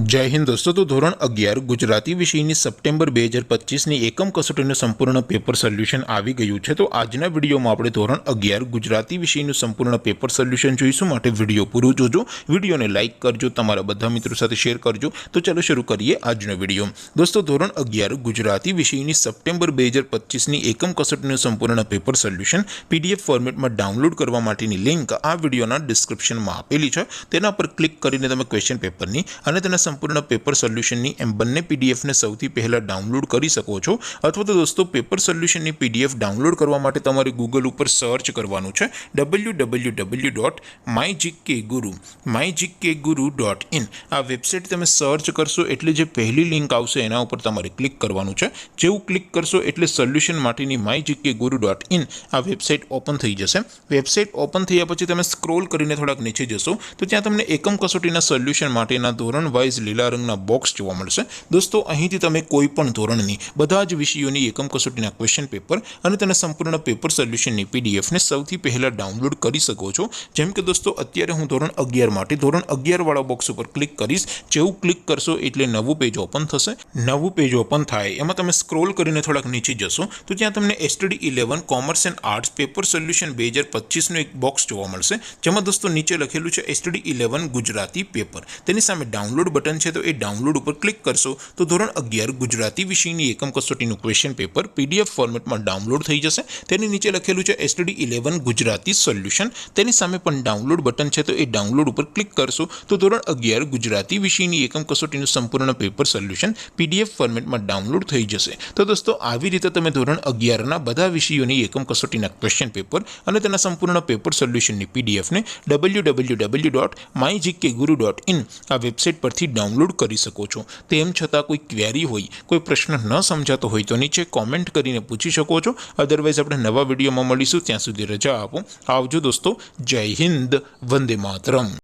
जय हिंद दोस्तों। तो धोरण 11 गुजराती विषयની સપ્ટેમ્બર 2025ની એકમ કસોટીનું સંપૂર્ણ પેપર સોલ્યુશન આવી ગયું છે। તો આજના વિડીયોમાં આપણે ધોરણ 11 ગુજરાતી વિષયનું સંપૂર્ણ પેપર સોલ્યુશન જોઈશું। માટે વિડીયો પૂરો જોજો, વિડીયોને લાઇક કરજો, તમારા બધા મિત્રો સાથે શેર કરજો। તો ચાલો શરૂ કરીએ આજનો વિડીયો। દોસ્તો ધોરણ 11 ગુજરાતી વિષયની સપ્ટેમ્બર 2025ની એકમ કસોટીનું સંપૂર્ણ પેપર સોલ્યુશન પીડીએફ ફોર્મેટમાં ડાઉનલોડ કરવા માટેની લિંક આ વિડીયોના ડિસ્ક્રિપ્શનમાં આપેલી છે। તેના પર ક્લિક કરીને તમે ક્વેશ્ચન પેપરની અને તેના સંપૂર્ણ પેપર સોલ્યુશનની એમ બંને પીડીએફને સૌથી પહેલાં ડાઉનલોડ કરી શકો છો। અથવા તો દોસ્તો પેપર સોલ્યુશનની પીડીએફ ડાઉનલોડ કરવા માટે તમારે ગૂગલ ઉપર સર્ચ કરવાનું છે www.mygkguru.in। આ વેબસાઇટ તમે સર્ચ કરશો એટલે જે પહેલી લિંક આવશે એના ઉપર તમારે ક્લિક કરવાનું છે। જેવું ક્લિક કરશો એટલે સોલ્યુશન માટેની mygkguru.in આ વેબસાઇટ ઓપન થઈ જશે। વેબસાઇટ ઓપન થયા પછી તમે સ્ક્રોલ કરીને થોડાક નીચે જશો તો ત્યાં તમને એકમ કસોટીના સોલ્યુશન માટેના ધોરણ વાઇઝ લીલા રંગના બોક્સ જોવા મળશે। દોસ્તો અહીંથી તમે કોઈ પણ ધોરણની બધા જ વિષયોની એકમ કસોટીના ક્વેશ્ચન પેપર અને તેના સંપૂર્ણ પેપર સોલ્યુશનની પીડીએફને સૌથી પહેલાં ડાઉનલોડ કરી શકો છો। જેમ કે દોસ્તો અત્યારે હું ધોરણ 11 માટે ધોરણ 11 વાળા બોક્સ ઉપર ક્લિક કરીશ। જેવું ક્લિક કરશો એટલે નવું પેજ ઓપન થશે। નવું પેજ ઓપન થાય એમાં તમે સ્ક્રોલ કરીને થોડાક નીચે જશો તો ત્યાં તમને STD 11 commerce and arts paper solution 2025નું એક બોક્સ જોવા મળશે। જેમાં દોસ્તો નીચે લખેલું છે STD 11 ગુજરાતી પેપર। તેની સામે ડાઉનલોડ બટન છે તો એ ડાઉનલોડ ઉપર ક્લિક કરશો તો ધોરણ 11 ગુજરાતી વિષયની એકમ કસોટીનું ક્વેશ્ચન પેપર પીડીએફ ફોર્મેટમાં ડાઉનલોડ થઈ જશે। તેની નીચે લખેલું છે STD 11 ગુજરાતી સોલ્યુશન। તેની સામે પણ ડાઉનલોડ બટન છે તો એ ડાઉનલોડ ઉપર ક્લિક કરશો તો ધોરણ 11 ગુજરાતી વિષયની એકમ કસોટીનું સંપૂર્ણ પેપર સોલ્યુશન પીડીએફ ફોર્મેટમાં ડાઉનલોડ થઈ જશે। તો દોસ્તો આવી રીતે તમે ધોરણ 11ના બધા વિષયોની એકમ કસોટીના ક્વેશ્ચન પેપર અને તેના સંપૂર્ણ પેપર સોલ્યુશનની પીડીએફને www.mygkguru.in આ વેબસાઇટ પરથી ડાઉનલોડ કરી શકો છો। તેમ છતાં કોઈ ક્વેરી હોય, કોઈ પ્રશ્ન ન સમજાતો હોય તો નીચે કોમેન્ટ કરીને પૂછી શકો છો। અદરવાઇઝ આપણે નવા વિડીયોમાં મળીશું, ત્યાં સુધી રજા આપો। આવજો દોસ્તો, જય હિન્દ, વંદે માતરમ।